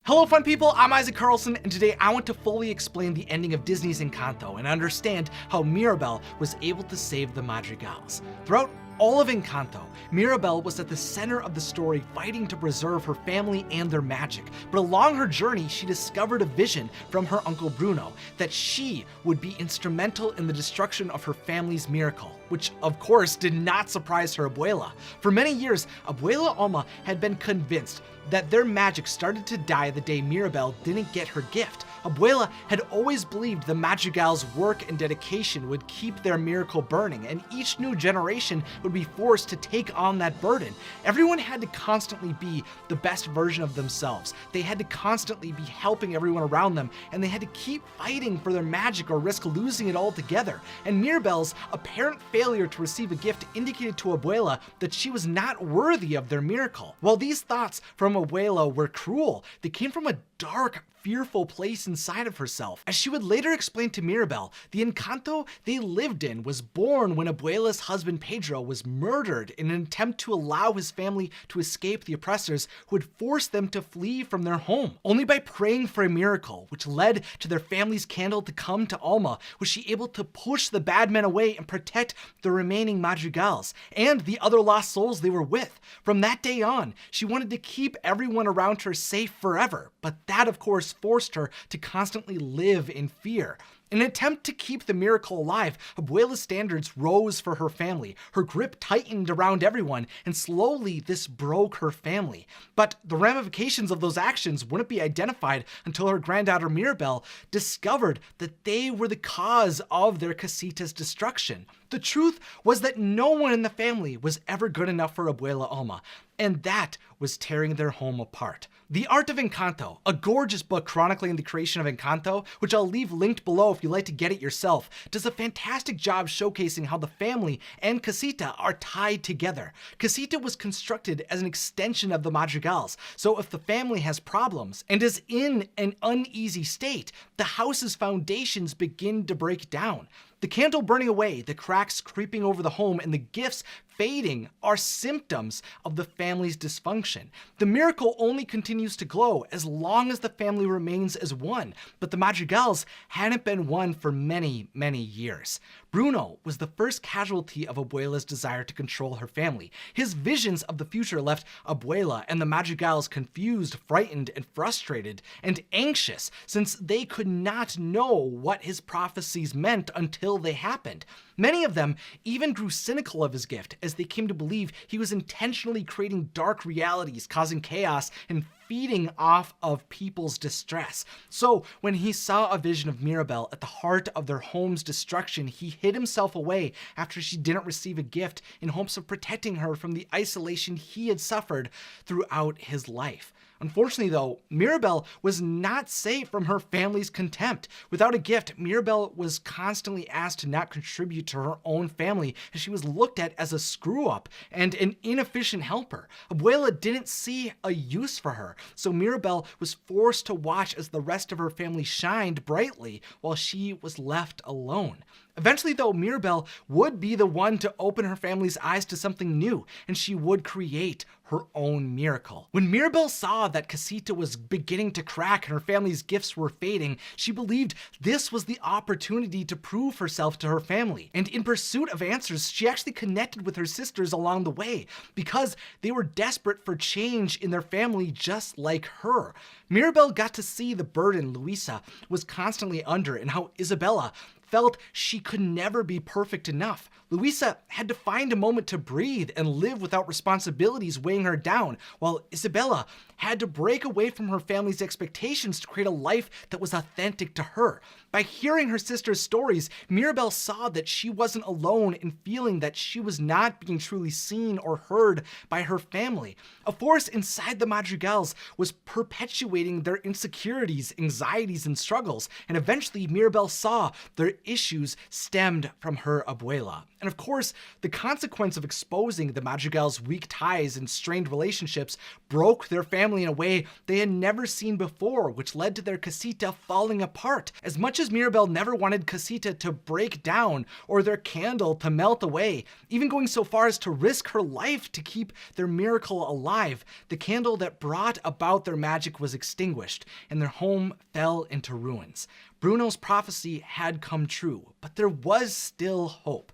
Hello fun people, I'm Isaac Carlson, and today I want to fully explain the ending of Disney's Encanto and understand how Mirabel was able to save the Madrigals. Throughout all of Encanto, Mirabel was at the center of the story, fighting to preserve her family and their magic. But along her journey, she discovered a vision from her Uncle Bruno that she would be instrumental in the destruction of her family's miracle, which of course did not surprise her Abuela. For many years, Abuela Alma had been convinced that their magic started to die the day Mirabel didn't get her gift. Abuela had always believed the Madrigals' work and dedication would keep their miracle burning, and each new generation would be forced to take on that burden. Everyone had to constantly be the best version of themselves. They had to constantly be helping everyone around them, and they had to keep fighting for their magic or risk losing it altogether. And Mirabel's apparent failure to receive a gift indicated to Abuela that she was not worthy of their miracle. While these thoughts from Abuela were cruel, they came from a dark, fearful place inside of herself. As she would later explain to Mirabel, the Encanto they lived in was born when Abuela's husband Pedro was murdered in an attempt to allow his family to escape the oppressors who had forced them to flee from their home. Only by praying for a miracle, which led to their family's candle to come to Alma, was she able to push the bad men away and protect the remaining Madrigals and the other lost souls they were with. From that day on, she wanted to keep everyone around her safe forever, but that of course forced her to constantly live in fear. In an attempt to keep the miracle alive, Abuela's standards rose for her family. Her grip tightened around everyone, and slowly this broke her family. But the ramifications of those actions wouldn't be identified until her granddaughter Mirabel discovered that they were the cause of their casita's destruction. The truth was that no one in the family was ever good enough for Abuela Alma, and that was tearing their home apart. The Art of Encanto, a gorgeous book chronicling the creation of Encanto, which I'll leave linked below if you'd like to get it yourself, does a fantastic job showcasing how the family and casita are tied together. Casita was constructed as an extension of the Madrigals, so if the family has problems and is in an uneasy state, the house's foundations begin to break down. The candle burning away, the cracks creeping over the home, and the gifts fading are symptoms of the family's dysfunction. The miracle only continues to glow as long as the family remains as one, but the Madrigals hadn't been one for many, many years. Bruno was the first casualty of Abuela's desire to control her family. His visions of the future left Abuela and the Madrigals confused, frightened, and frustrated, and anxious, since they could not know what his prophecies meant until they happened. Many of them even grew cynical of his gift, as they came to believe he was intentionally creating dark realities, causing chaos, and feeding off of people's distress. So when he saw a vision of Mirabel at the heart of their home's destruction, he hid himself away after she didn't receive a gift in hopes of protecting her from the isolation he had suffered throughout his life. Unfortunately though, Mirabel was not safe from her family's contempt. Without a gift, Mirabel was constantly asked to not contribute to her own family, as she was looked at as a screw-up and an inefficient helper. Abuela didn't see a use for her, so Mirabel was forced to watch as the rest of her family shined brightly while she was left alone. Eventually though, Mirabel would be the one to open her family's eyes to something new, and she would create her own miracle. When Mirabel saw that casita was beginning to crack and her family's gifts were fading, she believed this was the opportunity to prove herself to her family. And in pursuit of answers, she actually connected with her sisters along the way, because they were desperate for change in their family just like her. Mirabel got to see the burden Luisa was constantly under and how Isabella felt she could never be perfect enough. Luisa had to find a moment to breathe and live without responsibilities weighing her down, while Isabella had to break away from her family's expectations to create a life that was authentic to her. By hearing her sister's stories, Mirabel saw that she wasn't alone in feeling that she was not being truly seen or heard by her family. A force inside the Madrigals was perpetuating their insecurities, anxieties, and struggles, and eventually Mirabel saw their issues stemmed from her abuela. And of course, the consequence of exposing the Madrigals' weak ties and strained relationships broke their family in a way they had never seen before, which led to their casita falling apart. As much as Mirabel never wanted casita to break down or their candle to melt away, even going so far as to risk her life to keep their miracle alive, the candle that brought about their magic was extinguished, and their home fell into ruins. Bruno's prophecy had come true, but there was still hope.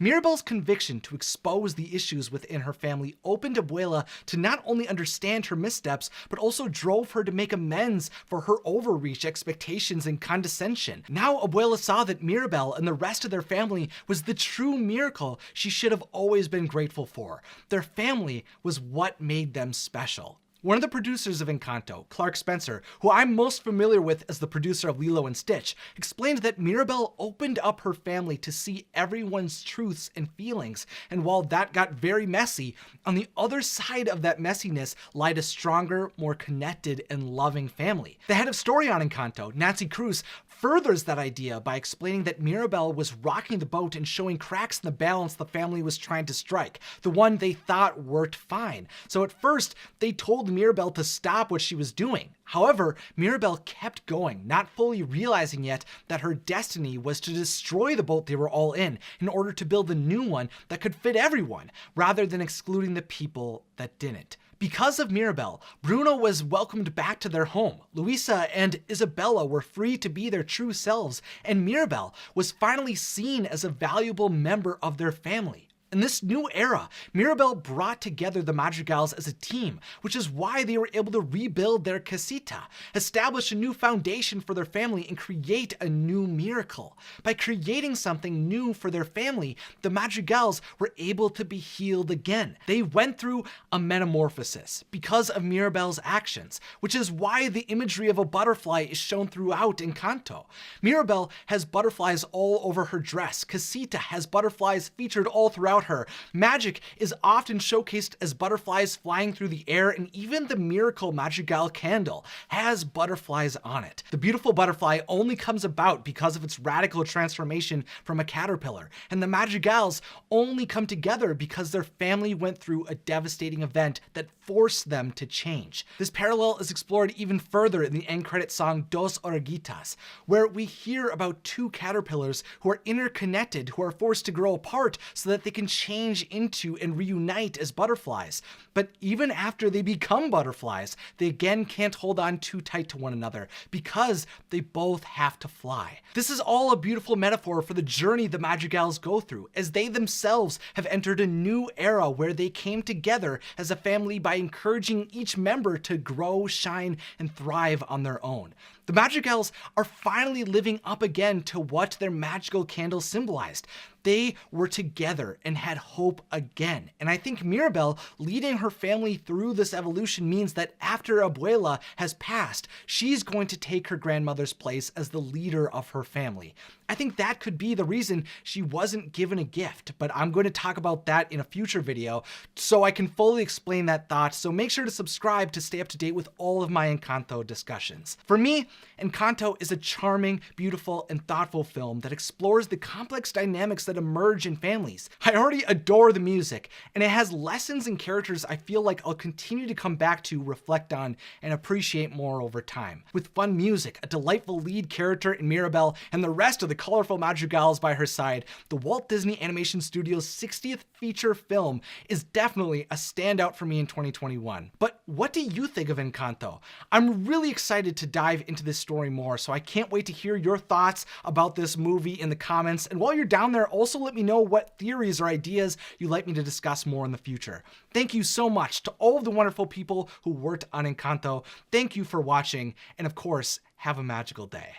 Mirabel's conviction to expose the issues within her family opened Abuela to not only understand her missteps, but also drove her to make amends for her overreach, expectations, and condescension. Now Abuela saw that Mirabel and the rest of their family was the true miracle she should have always been grateful for. Their family was what made them special. One of the producers of Encanto, Clark Spencer, who I'm most familiar with as the producer of Lilo and Stitch, explained that Mirabel opened up her family to see everyone's truths and feelings, and while that got very messy, on the other side of that messiness lied a stronger, more connected, and loving family. The head of story on Encanto, Nancy Cruz, furthers that idea by explaining that Mirabel was rocking the boat and showing cracks in the balance the family was trying to strike, the one they thought worked fine. So at first, they told Mirabel to stop what she was doing. However, Mirabel kept going, not fully realizing yet that her destiny was to destroy the boat they were all in order to build a new one that could fit everyone, rather than excluding the people that didn't. Because of Mirabel, Bruno was welcomed back to their home. Luisa and Isabella were free to be their true selves, and Mirabel was finally seen as a valuable member of their family. In this new era, Mirabel brought together the Madrigals as a team, which is why they were able to rebuild their casita, establish a new foundation for their family, and create a new miracle. By creating something new for their family, the Madrigals were able to be healed again. They went through a metamorphosis because of Mirabel's actions, which is why the imagery of a butterfly is shown throughout Encanto. Mirabel has butterflies all over her dress. Casita has butterflies featured all throughout her. Magic is often showcased as butterflies flying through the air, and even the miracle Madrigal candle has butterflies on it. The beautiful butterfly only comes about because of its radical transformation from a caterpillar, and the Madrigals only come together because their family went through a devastating event that forced them to change. This parallel is explored even further in the end credit song Dos Oruguitas, where we hear about two caterpillars who are interconnected, who are forced to grow apart so that they can change into and reunite as butterflies. But even after they become butterflies, they again can't hold on too tight to one another because they both have to fly. This is all a beautiful metaphor for the journey the Madrigals go through, as they themselves have entered a new era where they came together as a family by encouraging each member to grow, shine, and thrive on their own. The Madrigals are finally living up again to what their magical candle symbolized. They were together and had hope again. And I think Mirabel leading her family through this evolution means that after Abuela has passed, she's going to take her grandmother's place as the leader of her family. I think that could be the reason she wasn't given a gift, but I'm going to talk about that in a future video so I can fully explain that thought, so make sure to subscribe to stay up to date with all of my Encanto discussions. For me, Encanto is a charming, beautiful, and thoughtful film that explores the complex dynamics that emerge in families. I already adore the music, and it has lessons and characters I feel like I'll continue to come back to, reflect on, and appreciate more over time. With fun music, a delightful lead character in Mirabel, and the rest of the colorful Madrigals by her side, the Walt Disney Animation Studios' 60th feature film is definitely a standout for me in 2021. But what do you think of Encanto? I'm really excited to dive into this story more, so I can't wait to hear your thoughts about this movie in the comments. And while you're down there, also let me know what theories or ideas you'd like me to discuss more in the future. Thank you so much to all of the wonderful people who worked on Encanto. Thank you for watching, and of course, have a magical day.